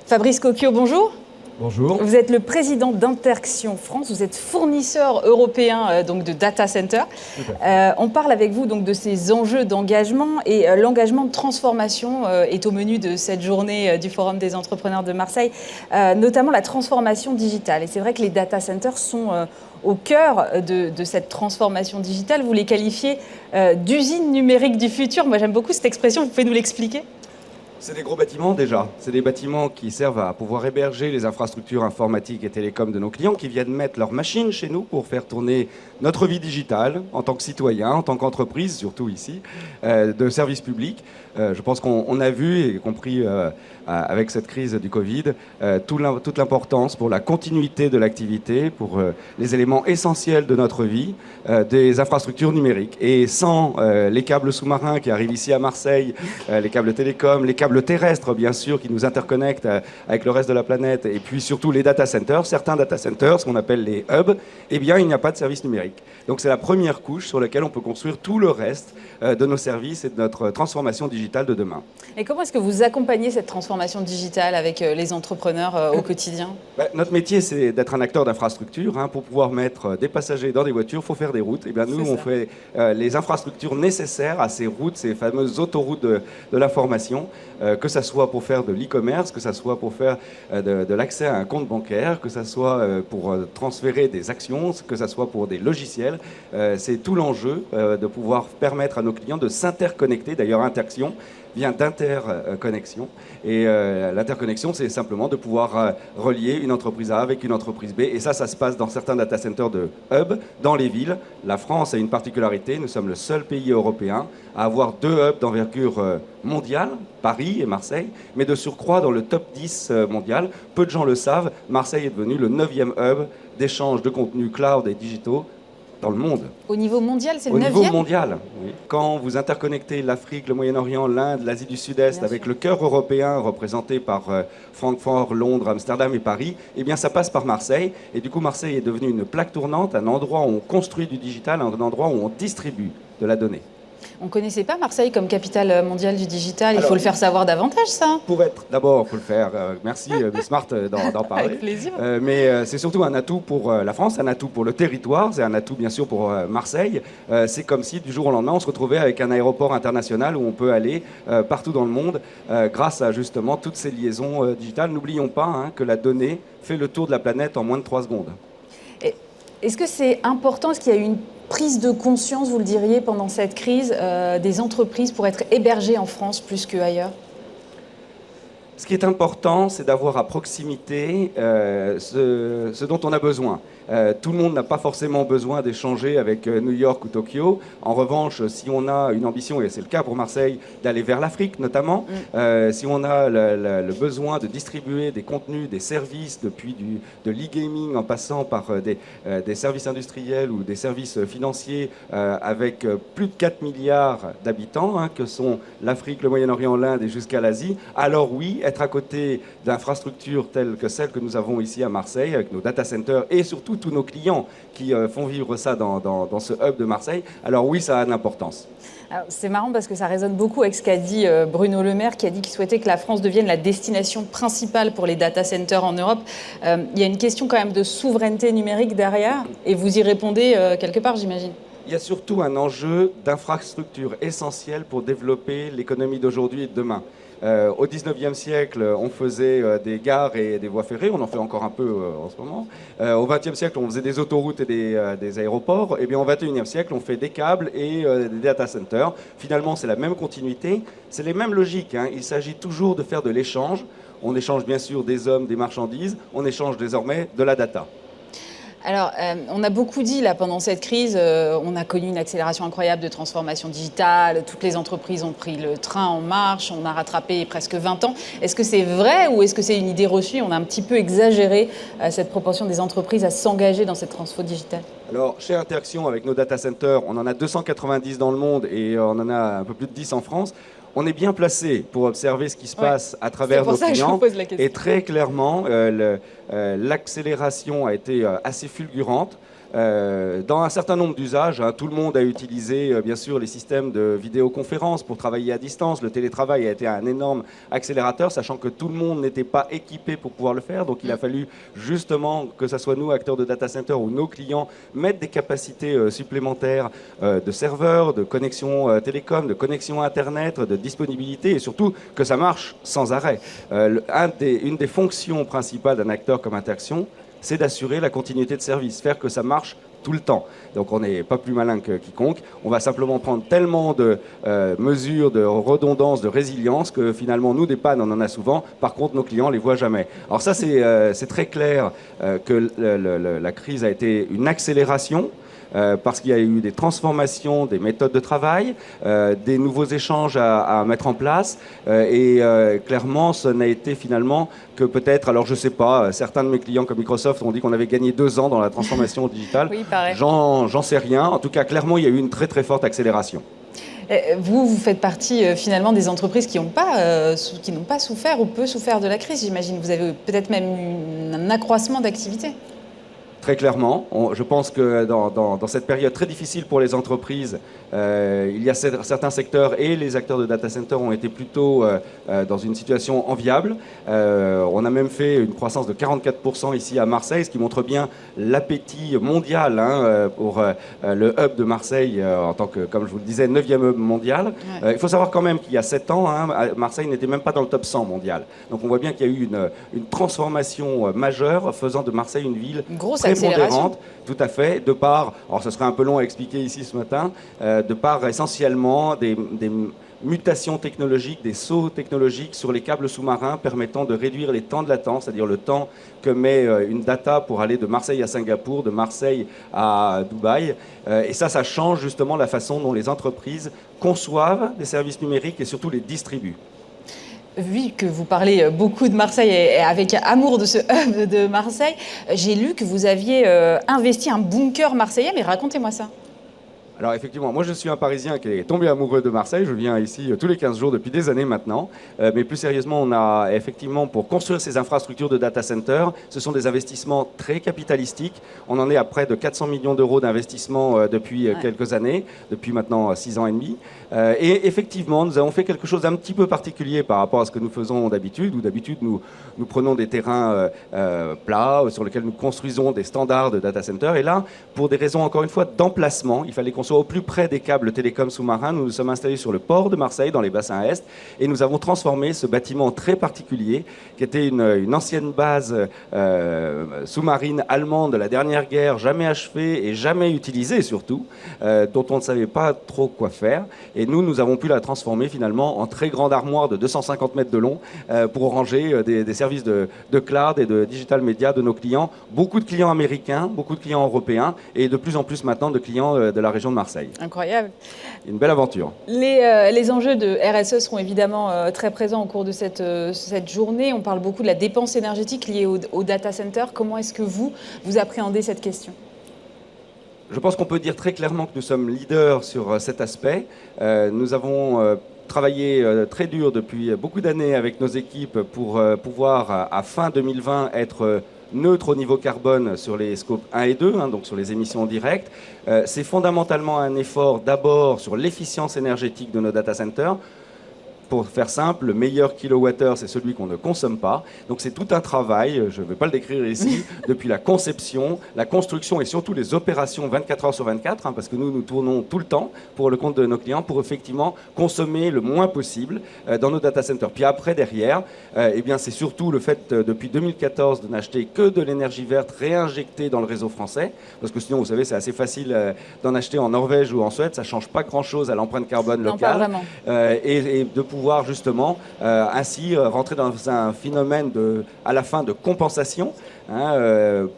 Fabrice Cocchio, bonjour. Bonjour. Vous êtes le président d'Interxion France, vous êtes fournisseur européen donc de data center. On parle avec vous donc de ces enjeux d'engagement et l'engagement de transformation est au menu de cette journée du Forum des entrepreneurs de Marseille, notamment la transformation digitale. Et c'est vrai que les data centers sont au cœur de cette transformation digitale. Vous les qualifiez d'usines numériques du futur. Moi j'aime beaucoup cette expression, vous pouvez nous l'expliquer ? C'est des gros bâtiments déjà. C'est des bâtiments qui servent à pouvoir héberger les infrastructures informatiques et télécoms de nos clients qui viennent mettre leurs machines chez nous pour faire tourner notre vie digitale en tant que citoyen, en tant qu'entreprise, surtout ici, de services publics. Je pense qu'on a vu, y compris avec cette crise du Covid, toute l'importance pour la continuité de l'activité, pour les éléments essentiels de notre vie, des infrastructures numériques. Et sans les câbles sous-marins qui arrivent ici à Marseille, les câbles télécoms, les câbles terrestres, bien sûr, qui nous interconnectent avec le reste de la planète, et puis surtout les data centers, certains data centers, ce qu'on appelle les hubs, eh bien, il n'y a pas de service numérique. Donc c'est la première couche sur laquelle on peut construire tout le reste de nos services et de notre transformation digitale de demain. Et comment est-ce que vous accompagnez cette transformation digitale avec les entrepreneurs au quotidien ? Notre métier, c'est d'être un acteur d'infrastructure. Pour pouvoir mettre des passagers dans des voitures, il faut faire des routes. Et bien, nous, on fait les infrastructures nécessaires à ces routes, ces fameuses autoroutes de l'information, que ce soit pour faire de l'e-commerce, que ce soit pour faire de l'accès à un compte bancaire, que ce soit pour transférer des actions, que ce soit pour des logiciels. C'est tout l'enjeu de pouvoir permettre à nos clients de s'interconnecter. D'ailleurs, Interxion vient d'interconnexion. Et l'interconnexion, c'est simplement de pouvoir relier une entreprise A avec une entreprise B. Et ça se passe dans certains data centers de hub, dans les villes. La France a une particularité, nous sommes le seul pays européen à avoir 2 hubs d'envergure mondiale, Paris et Marseille, mais de surcroît dans le top 10 mondial. Peu de gens le savent, Marseille est devenu le 9e hub d'échange de contenus cloud et digitaux dans le monde. Au niveau mondial, c'est le 9e ? Au niveau mondial, oui. Quand vous interconnectez l'Afrique, le Moyen-Orient, l'Inde, l'Asie du Sud-Est avec le cœur européen représenté par Francfort, Londres, Amsterdam et Paris, eh bien ça passe par Marseille. Et du coup, Marseille est devenu une plaque tournante, un endroit où on construit du digital, un endroit où on distribuue de la donnée. On ne connaissait pas Marseille comme capitale mondiale du digital. Il faut le faire savoir davantage, ça. D'abord, il faut le faire. Merci, Smart, d'en parler. Avec plaisir. Mais c'est surtout un atout pour la France, un atout pour le territoire, c'est un atout, bien sûr, pour Marseille. C'est comme si, du jour au lendemain, on se retrouvait avec un aéroport international où on peut aller partout dans le monde grâce à, justement, toutes ces liaisons digitales. N'oublions pas que la donnée fait le tour de la planète en moins de 3 secondes. Est-ce que c'est important ? Est-ce qu'il y a eu une prise de conscience, vous le diriez, pendant cette crise, des entreprises pour être hébergées en France plus qu'ailleurs ? Ce qui est important, c'est d'avoir à proximité ce dont on a besoin. Tout le monde n'a pas forcément besoin d'échanger avec New York ou Tokyo. En revanche, si on a une ambition, et c'est le cas pour Marseille, d'aller vers l'Afrique notamment, si on a le besoin de distribuer des contenus, des services, depuis de l'e-gaming en passant par des services industriels ou des services financiers avec plus de 4 milliards d'habitants, que sont l'Afrique, le Moyen-Orient, l'Inde et jusqu'à l'Asie, alors oui, être à côté d'infrastructures telles que celles que nous avons ici à Marseille, avec nos data centers et surtout tous nos clients qui font vivre ça dans ce hub de Marseille, alors oui, ça a de l'importance. C'est marrant parce que ça résonne beaucoup avec ce qu'a dit Bruno Le Maire, qui a dit qu'il souhaitait que la France devienne la destination principale pour les data centers en Europe. Il y a une question quand même de souveraineté numérique derrière, et vous y répondez quelque part, j'imagine. Il y a surtout un enjeu d'infrastructure essentielle pour développer l'économie d'aujourd'hui et de demain. Au 19e siècle, on faisait des gares et des voies ferrées, on en fait encore un peu en ce moment. Au 20e siècle, on faisait des autoroutes et des aéroports. Et bien au 21e siècle, on fait des câbles et des data centers. Finalement, c'est la même continuité, c'est les mêmes logiques. Il s'agit toujours de faire de l'échange. On échange bien sûr des hommes, des marchandises, on échange désormais de la data. Alors, on a beaucoup dit là pendant cette crise, on a connu une accélération incroyable de transformation digitale, toutes les entreprises ont pris le train en marche, on a rattrapé presque 20 ans. Est-ce que c'est vrai ou est-ce que c'est une idée reçue ? On a un petit peu exagéré cette proportion des entreprises à s'engager dans cette transfo digitale. Alors, chez Interxion, avec nos data centers, on en a 290 dans le monde et on en a un peu plus de 10 en France. On est bien placé pour observer ce qui se passe à travers nos clients. Et très clairement, l'accélération a été assez fulgurante. dans un certain nombre d'usages. Tout le monde a utilisé, bien sûr, les systèmes de vidéoconférence pour travailler à distance. Le télétravail a été un énorme accélérateur, sachant que tout le monde n'était pas équipé pour pouvoir le faire. Donc, il a fallu justement que ce soit nous, acteurs de data center, ou nos clients, mettre des capacités supplémentaires de serveurs, de connexion télécom, de connexion Internet, de disponibilité, et surtout que ça marche sans arrêt. Une des fonctions principales d'un acteur comme Interaction, c'est d'assurer la continuité de service, faire que ça marche tout le temps. Donc on n'est pas plus malin que quiconque. On va simplement prendre tellement de mesures de redondance, de résilience, que finalement, nous, des pannes, on en a souvent. Par contre, nos clients ne les voient jamais. Alors ça, c'est très clair que la crise a été une accélération. Parce qu'il y a eu des transformations des méthodes de travail, des nouveaux échanges à mettre en place, et clairement, ce n'a été finalement que peut-être, alors je ne sais pas, certains de mes clients comme Microsoft ont dit qu'on avait gagné 2 ans dans la transformation digitale. Oui, pareil. J'en sais rien. En tout cas, clairement, il y a eu une très très forte accélération. Vous faites partie finalement des entreprises qui n'ont pas souffert ou peu souffert de la crise, j'imagine. Vous avez peut-être même eu un accroissement d'activité. Très clairement, je pense que dans cette période très difficile pour les entreprises, il y a certains secteurs et les acteurs de data center ont été plutôt dans une situation enviable. On a même fait une croissance de 44% ici à Marseille, ce qui montre bien l'appétit mondial pour le hub de Marseille en tant que, comme je vous le disais, 9e hub mondial. Ouais. Il faut savoir quand même qu'il y a 7 ans, Marseille n'était même pas dans le top 100 mondial. Donc on voit bien qu'il y a eu une transformation majeure faisant de Marseille une ville très pondérante, tout à fait, de par, alors ce serait un peu long à expliquer ici ce matin, de par essentiellement des mutations technologiques, des sauts technologiques sur les câbles sous-marins permettant de réduire les temps de latence, c'est-à-dire le temps que met une data pour aller de Marseille à Singapour, de Marseille à Dubaï. Et ça change justement la façon dont les entreprises conçoivent des services numériques et surtout les distribuent. Vu que vous parlez beaucoup de Marseille et avec amour de ce hub de Marseille, j'ai lu que vous aviez investi un bunker marseillais, mais racontez-moi ça. Alors effectivement, moi je suis un Parisien qui est tombé amoureux de Marseille, je viens ici tous les 15 jours depuis des années maintenant, mais plus sérieusement on a effectivement pour construire ces infrastructures de data center, ce sont des investissements très capitalistiques, on en est à près de 400 millions d'euros d'investissement depuis quelques années, depuis maintenant 6 ans et demi, et effectivement nous avons fait quelque chose d'un petit peu particulier par rapport à ce que nous faisons d'habitude, où d'habitude nous prenons des terrains plats sur lesquels nous construisons des standards de data center, et là pour des raisons encore une fois d'emplacement, il fallait qu'on soit au plus près des câbles télécoms sous-marins. Nous nous sommes installés sur le port de Marseille, dans les bassins est, et nous avons transformé ce bâtiment très particulier, qui était une ancienne base sous-marine allemande de la dernière guerre, jamais achevée et jamais utilisée surtout, dont on ne savait pas trop quoi faire. Et nous avons pu la transformer finalement en très grande armoire de 250 mètres de long pour ranger des services de cloud et de digital media de nos clients. Beaucoup de clients américains, beaucoup de clients européens et de plus en plus maintenant de clients de la région de Marseille. Incroyable. Une belle aventure. Les enjeux de RSE seront évidemment très présents au cours de cette journée. On parle beaucoup de la dépense énergétique liée au data center. Comment est-ce que vous appréhendez cette question ? Je pense qu'on peut dire très clairement que nous sommes leaders sur cet aspect. Nous avons travaillé très dur depuis beaucoup d'années avec nos équipes pour pouvoir, à fin 2020, être neutre au niveau carbone sur les scopes 1 et 2, donc sur les émissions directes. C'est fondamentalement un effort d'abord sur l'efficience énergétique de nos data centers. Pour faire simple, le meilleur kilowattheure, c'est celui qu'on ne consomme pas. Donc c'est tout un travail, je ne vais pas le décrire ici, depuis la conception, la construction et surtout les opérations 24 heures sur 24, parce que nous tournons tout le temps pour le compte de nos clients pour effectivement consommer le moins possible dans nos data centers. Puis après, derrière, c'est surtout le fait depuis 2014 de n'acheter que de l'énergie verte réinjectée dans le réseau français, parce que sinon, vous savez, c'est assez facile d'en acheter en Norvège ou en Suède, ça ne change pas grand-chose à l'empreinte carbone locale. Non, pas vraiment. Et de pouvoir justement ainsi rentrer dans un phénomène à la fin de compensation.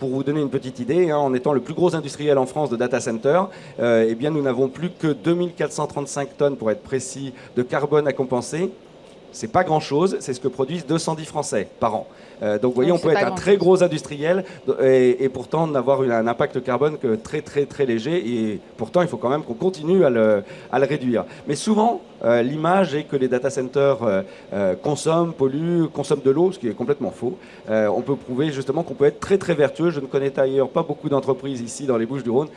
Pour vous donner une petite idée, en étant le plus gros industriel en France de data center, nous n'avons plus que 2435 tonnes, pour être précis, de carbone à compenser. C'est pas grand-chose, c'est ce que produisent 210 Français par an. Donc vous voyez, on peut être un très gros industriel et pourtant n'avoir un impact carbone que très très très léger. Et pourtant, il faut quand même qu'on continue à le réduire. Mais souvent, l'image est que les data centers consomment, polluent, consomment de l'eau, ce qui est complètement faux. On peut prouver justement qu'on peut être très très vertueux. Je ne connais d'ailleurs pas beaucoup d'entreprises ici dans les Bouches-du-Rhône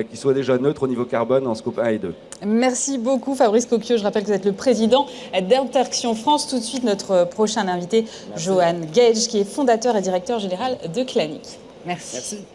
qui soient déjà neutres au niveau carbone en scope 1 et 2. Merci beaucoup Fabrice Coquio. Je rappelle que vous êtes le président d'Interaction France. Tout de suite, notre prochain invité, Johan Gage, qui est fondateur et directeur général de Clanic. Merci. Merci.